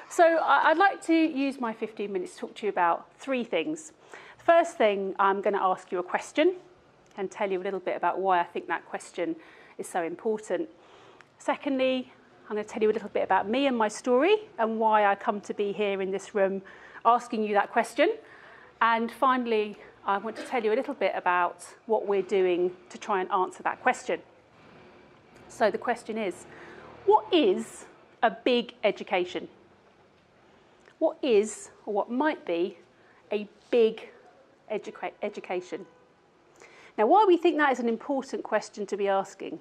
So I'd like to use my 15 minutes to talk to you about three things. First thing, I'm going to ask you a question and tell you a little bit about why I think that question is so important. Secondly, I'm going to tell you a little bit about me and my story and why I come to be here in this room asking you that question. And finally, I want to tell you a little bit about what we're doing to try and answer that question. So the question is, what is a big education? What is, or what might be, a big education? Now, why we think that is an important question to be asking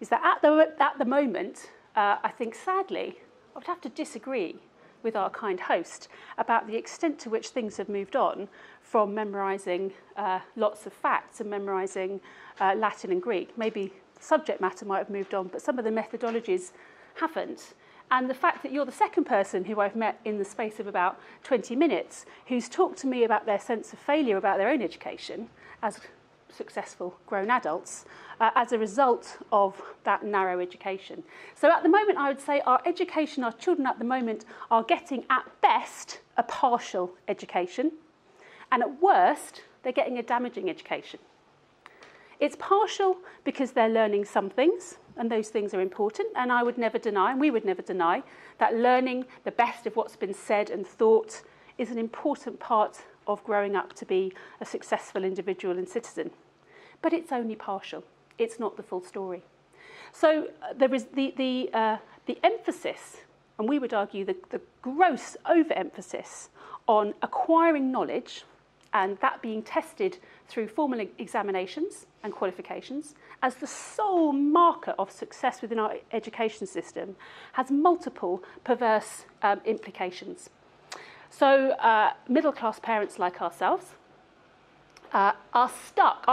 is that at the moment, I think sadly, I would have to disagree with our kind host about the extent to which things have moved on from memorising lots of facts and memorising Latin and Greek. Maybe the subject matter might have moved on, but some of the methodologies haven't. And the fact that you're the second person who I've met in the space of about 20 minutes who's talked to me about their sense of failure about their own education as successful grown adults as a result of that narrow education. So at the moment, I would say our children at the moment are getting at best a partial education, and at worst, they're getting a damaging education. It's partial because they're learning some things, and those things are important, and I would never deny, and we would never deny, that learning the best of what's been said and thought is an important part of growing up to be a successful individual and citizen. But it's only partial. It's not the full story. So there is the emphasis, and we would argue the gross overemphasis on acquiring knowledge and that being tested through formal examinations and qualifications as the sole marker of success within our education system has multiple perverse implications. So middle-class parents like ourselves are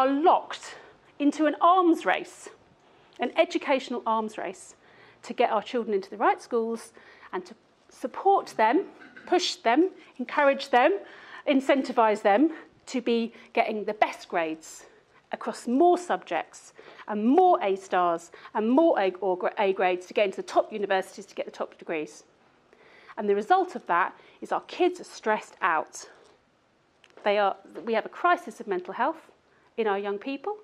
locked into an arms race, an educational arms race, to get our children into the right schools and to support them, push them, encourage them, incentivise them to be getting the best grades across more subjects and more A stars and more A grades to get into the top universities to get the top degrees. And the result of that is our kids are stressed out. We have a crisis of mental health in our young people.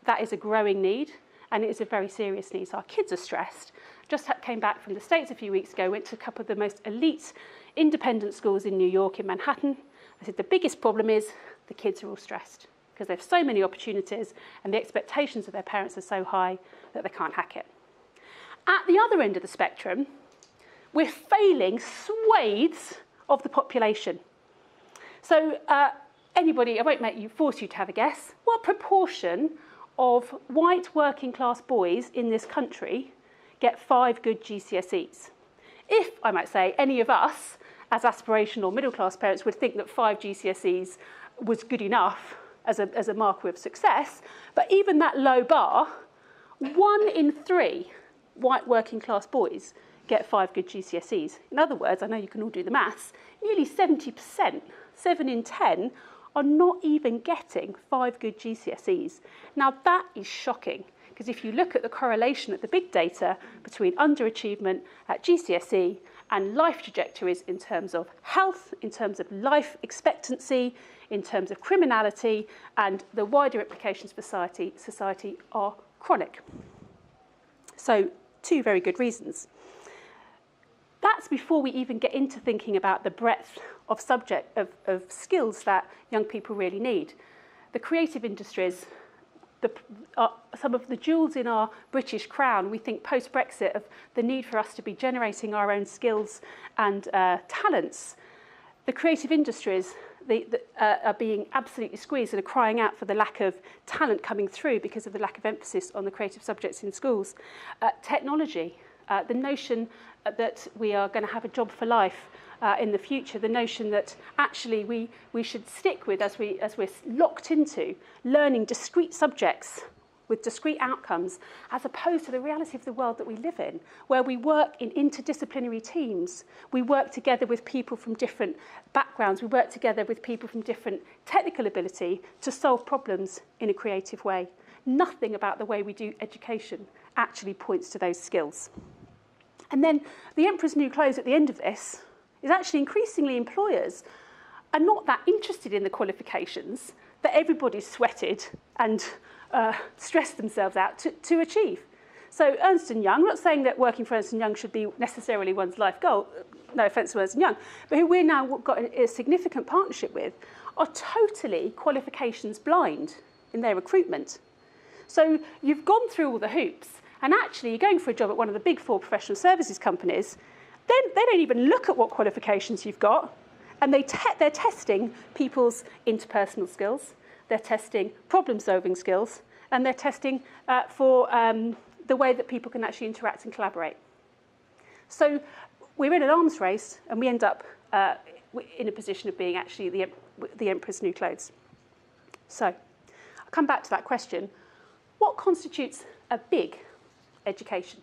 That is a growing need, and it is a very serious need. So our kids are stressed. Just came back from the States a few weeks ago, went to a couple of the most elite independent schools in New York, in Manhattan. I said the biggest problem is the kids are all stressed because they have so many opportunities and the expectations of their parents are so high that they can't hack it. At the other end of the spectrum, we're failing swathes of the population. So anybody, I won't force you to have a guess, what proportion of white working class boys in this country get 5 good GCSEs? If, I might say, any of us as aspirational middle class parents would think that 5 GCSEs was good enough as a marker of success, but even that low bar, 1 in 3 white working class boys get 5 good GCSEs. In other words, I know you can all do the maths, nearly 70%, 7 in 10, are not even getting 5 good GCSEs. Now that is shocking, because if you look at the correlation at the big data between underachievement at GCSE and life trajectories in terms of health, in terms of life expectancy, in terms of criminality, and the wider implications for society are chronic. So 2 very good reasons. That's before we even get into thinking about the breadth of of skills that young people really need. The creative industries, some of the jewels in our British crown, we think post-Brexit of the need for us to be generating our own skills and talents. The creative industries are being absolutely squeezed and are crying out for the lack of talent coming through because of the lack of emphasis on the creative subjects in schools. Technology, the notion that we are going to have a job for life in the future, the notion that actually we should stick with, as we're locked into, learning discrete subjects with discrete outcomes, as opposed to the reality of the world that we live in, where we work in interdisciplinary teams. We work together with people from different backgrounds. We work together with people from different technical ability to solve problems in a creative way. Nothing about the way we do education actually points to those skills. And then the emperor's new clothes at the end of this is actually increasingly employers are not that interested in the qualifications that everybody's sweated and stressed themselves out to achieve. So Ernst & Young, I'm not saying that working for Ernst & Young should be necessarily one's life goal, no offence to Ernst & Young, but who we're now got a significant partnership with, are totally qualifications blind in their recruitment. So you've gone through all the hoops, and actually you're going for a job at one of the big 4 professional services companies, then they don't even look at what qualifications you've got, and they're testing people's interpersonal skills, they're testing problem-solving skills, and they're testing for the way that people can actually interact and collaborate. So we're in an arms race, and we end up in a position of being actually the emperor's new clothes. So I'll come back to that question. What constitutes a big education?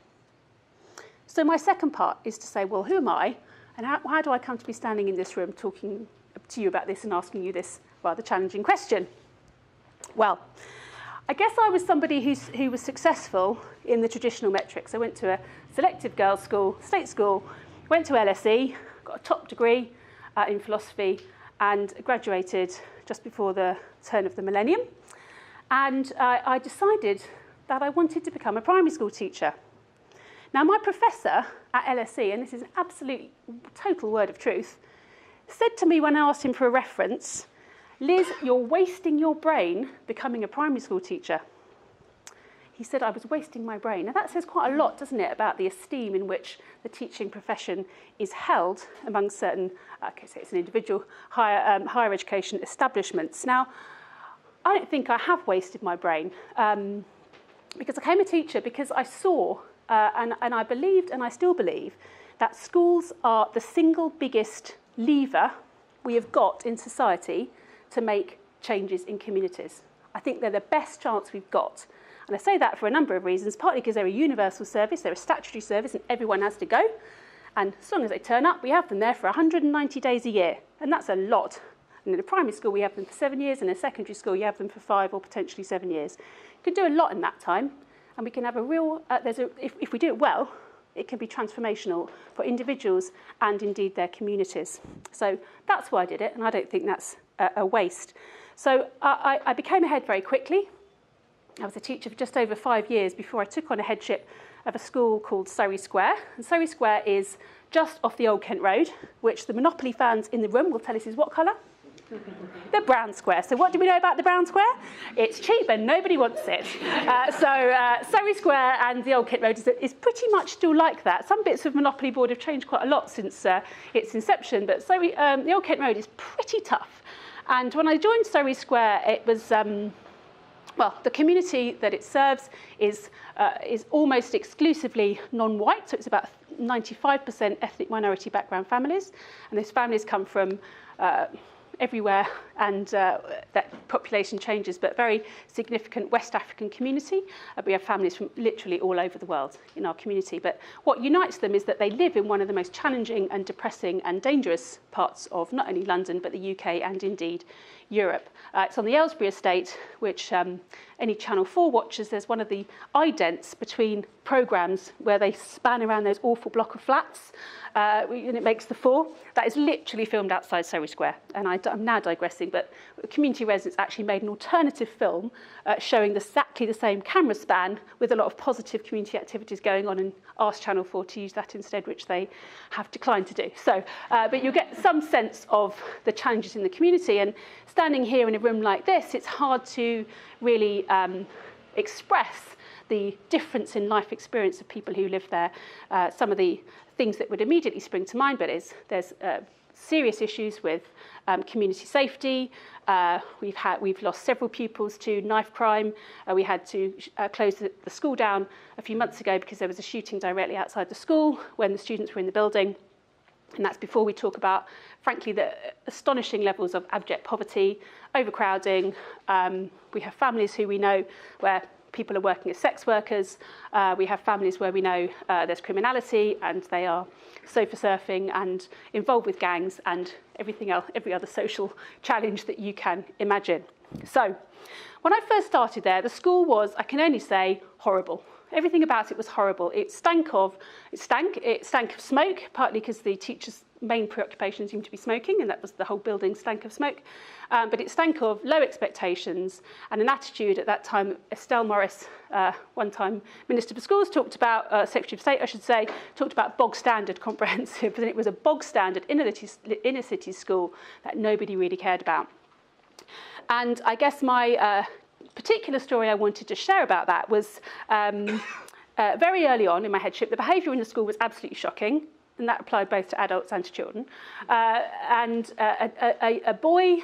So my second part is to say, well, who am I? And how do I come to be standing in this room talking to you about this and asking you this rather challenging question? Well, I guess I was somebody who was successful in the traditional metrics. I went to a selective girls' school, state school, went to LSE, got a top degree in philosophy, and graduated just before the turn of the millennium. And I decided that I wanted to become a primary school teacher. Now, my professor at LSE, and this is an absolute total word of truth, said to me when I asked him for a reference, "Liz, you're wasting your brain becoming a primary school teacher." He said I was wasting my brain. Now, that says quite a lot, doesn't it, about the esteem in which the teaching profession is held among certain, say it's an individual, higher education establishments. Now, I don't think I have wasted my brain because I became a teacher because I saw and I believed, and I still believe, that schools are the single biggest lever we have got in society to make changes in communities. I think they're the best chance we've got. And I say that for a number of reasons, partly because they're a universal service, they're a statutory service, and everyone has to go. And as long as they turn up, we have them there for 190 days a year, and that's a lot. And in a primary school, we have them for 7 years, and in a secondary school, you have them for 5 or potentially 7 years. You can do a lot in that time, and we can have a real, if we do it well, it can be transformational for individuals and indeed their communities. So that's why I did it, and I don't think that's a waste. So I became a head very quickly. I was a teacher for just over 5 years before I took on a headship of a school called Surrey Square. And Surrey Square is just off the Old Kent Road, which the Monopoly fans in the room will tell us is what colour? The brown square. So what do we know about the brown square? It's cheap and nobody wants it. Surrey Square and the Old Kent Road is pretty much still like that. Some bits of Monopoly board have changed quite a lot since its inception, but the Old Kent Road is pretty tough. And when I joined Surrey Square, it was, well, the community that it serves is almost exclusively non-white, so it's about 95% ethnic minority background families, and those families come from everywhere, and that population changes, but very significant West African community. We have families from literally all over the world in our community, but what unites them is that they live in one of the most challenging and depressing and dangerous parts of not only London, but the UK and indeed Europe. It's on the Aylesbury estate, which any Channel 4 watchers, there's one of the idents between programmes where they span around those awful block of flats, and it makes the 4. That is literally filmed outside Surrey Square. And I'm now digressing, but community residents actually made an alternative film showing exactly the same camera span with a lot of positive community activities going on, and asked Channel 4 to use that instead, which they have declined to do. So, but you'll get some sense of the challenges in the community. And standing here in a room like this, it's hard to really express the difference in life experience of people who live there. Some of the things that would immediately spring to mind, but there's serious issues with community safety. We've lost several pupils to knife crime. We had to close the school down a few months ago because there was a shooting directly outside the school when the students were in the building. And that's before we talk about, frankly, the astonishing levels of abject poverty, overcrowding. We have families who we know where people are working as sex workers. We have families where we know there's criminality and they are sofa surfing and involved with gangs and everything else, every other social challenge that you can imagine. So when I first started there, the school was, I can only say, horrible. Everything about it was horrible. It stank of smoke, partly because the teachers' main preoccupation seemed to be smoking, and that was the whole building stank of smoke. But it stank of low expectations and an attitude at that time. Estelle Morris, one time Minister for Schools, talked about, Secretary of State, I should say, talked about bog standard comprehensive, and it was a bog standard inner city school that nobody really cared about. And I guess my particular story I wanted to share about that was very early on in my headship, the behaviour in the school was absolutely shocking, and that applied both to adults and to children. A boy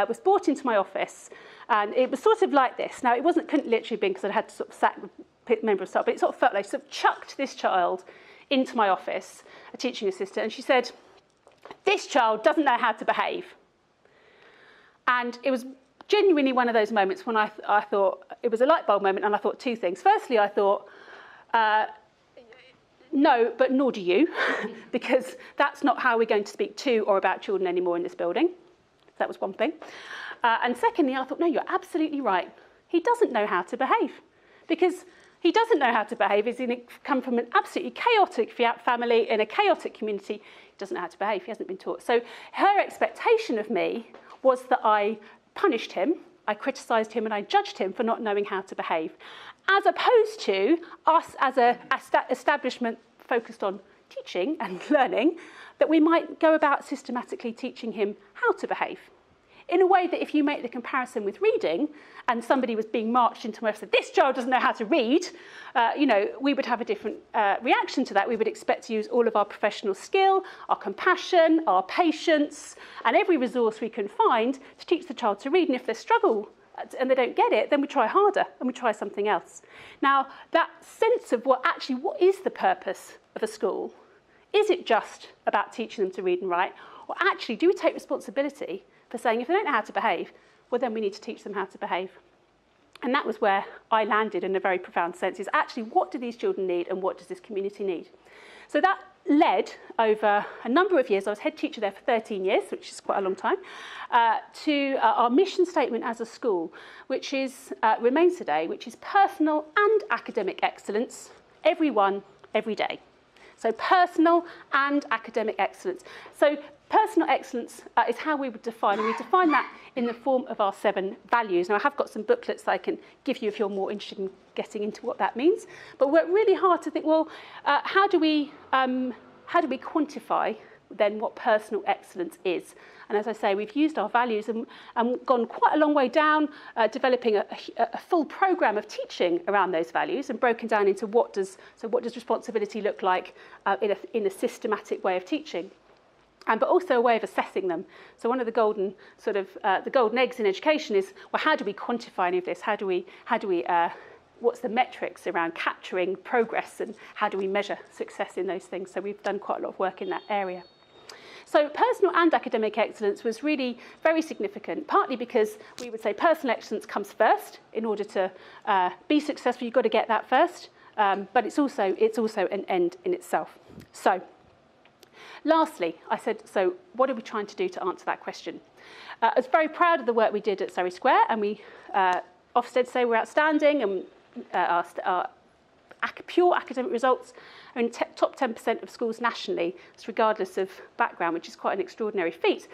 was brought into my office, and it was sort of like this. Now, couldn't literally be because I had to sort of sack the member of staff, but it sort of felt like, sort of chucked this child into my office, a teaching assistant, and she said, "This child doesn't know how to behave." And it was genuinely one of those moments when I thought, it was a light bulb moment, and I thought two things. Firstly, I thought, no, but nor do you, because that's not how we're going to speak to or about children anymore in this building. That was one thing. And secondly, I thought, no, you're absolutely right. He doesn't know how to behave, because he doesn't know how to behave. He's come from an absolutely chaotic family in a chaotic community. He doesn't know how to behave. He hasn't been taught. So her expectation of me was that I punished him, I criticised him, and I judged him for not knowing how to behave, as opposed to us as an establishment focused on teaching and learning, that we might go about systematically teaching him how to behave. In a way that if you make the comparison with reading, and somebody was being marched into my office and said, "This child doesn't know how to read," we would have a different reaction to that. We would expect to use all of our professional skill, our compassion, our patience, and every resource we can find to teach the child to read. And if they struggle and they don't get it, then we try harder and we try something else. Now, that sense of what is the purpose of a school? Is it just about teaching them to read and write? Or actually, do we take responsibility for saying, if they don't know how to behave, well, then we need to teach them how to behave? And that was where I landed in a very profound sense, is actually, what do these children need and what does this community need? So that led over a number of years, I was head teacher there for 13 years, which is quite a long time, to our mission statement as a school, which remains today, which is personal and academic excellence, everyone, every day. So personal and academic excellence. So personal excellence is how we would define, and we define that in the form of our 7 values. Now, I have got some booklets that I can give you if you're more interested in getting into what that means. But we're really hard to think, well, how do we quantify then what personal excellence is? And as I say, we've used our values and gone quite a long way down, developing a full programme of teaching around those values, and broken down into what does responsibility look like in a systematic way of teaching. But also a way of assessing them. So one of the golden eggs in education is, well, how do we quantify any of this? What's the metrics around capturing progress, and how do we measure success in those things? So we've done quite a lot of work in that area. So personal and academic excellence was really very significant, partly because we would say personal excellence comes first. In order to be successful, you've got to get that first. But it's also an end in itself. So lastly, I said, so what are we trying to do to answer that question? I was very proud of the work we did at Surrey Square, and we Ofsted say we're outstanding, and our pure academic results are in top 10% of schools nationally, regardless of background, which is quite an extraordinary feat.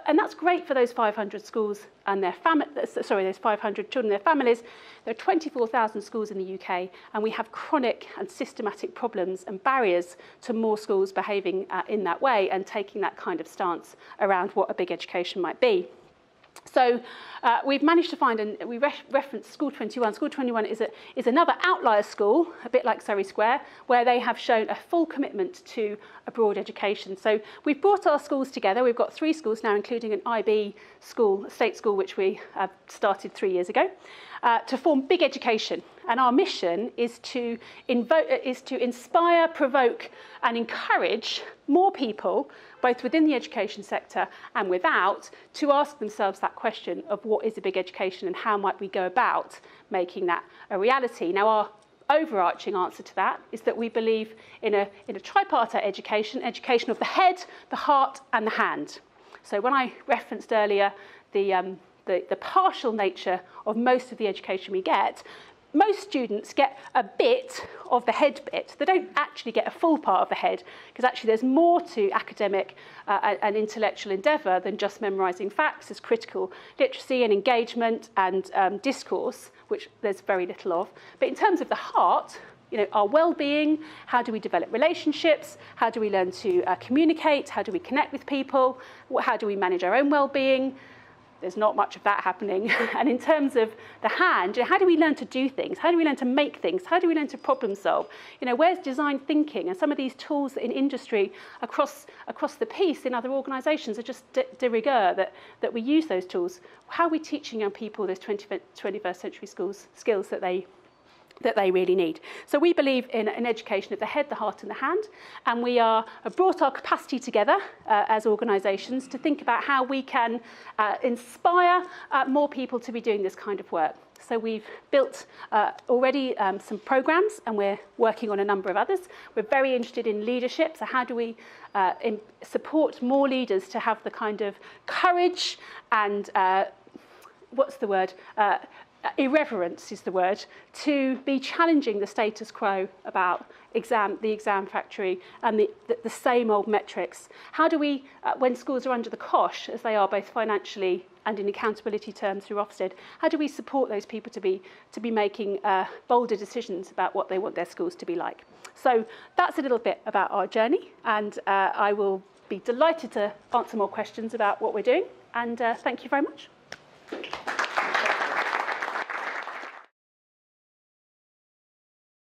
And that's great for those 500 schools and their those 500 children and their families. There are 24,000 schools in the UK, and we have chronic and systematic problems and barriers to more schools behaving in that way and taking that kind of stance around what a big education might be. So we've managed to find, and we referenced School 21. School 21 is another outlier school, a bit like Surrey Square, where they have shown a full commitment to a broad education. So we've brought our schools together. We've got 3 schools now, including an IB school, a state school, which we started 3 years ago, to form Big Education. And our mission is to inspire, provoke, and encourage more people, both within the education sector and without, to ask themselves that question of what is a big education and how might we go about making that a reality. Now, our overarching answer to that is that we believe in a tripartite education of the head, the heart, and the hand. So when I referenced earlier the partial nature of most of the education we get, most students get a bit of the head bit. They don't actually get a full part of the head, because actually there's more to academic and intellectual endeavour than just memorising facts. There's critical literacy and engagement and discourse, which there's very little of. But in terms of the heart, our well-being, how do we develop relationships, how do we learn to communicate, how do we connect with people, how do we manage our own well-being, there's not much of that happening. And in terms of the hand, how do we learn to do things? How do we learn to make things? How do we learn to problem solve? Where's design thinking? And some of these tools in industry across the piece in other organisations are just de rigueur that we use those tools. How are we teaching young people those 21st century skills that they really need? So we believe in an education of the head, the heart and the hand, and we have brought our capacity together as organisations to think about how we can inspire more people to be doing this kind of work. So we've built already some programmes, and we're working on a number of others. We're very interested in leadership, so how do we support more leaders to have the kind of courage and irreverence is the word, to be challenging the status quo about the exam factory and the same old metrics. How do we, when schools are under the cosh, as they are both financially and in accountability terms through Ofsted, how do we support those people to be making bolder decisions about what they want their schools to be like? So that's a little bit about our journey, and I will be delighted to answer more questions about what we're doing, and thank you very much.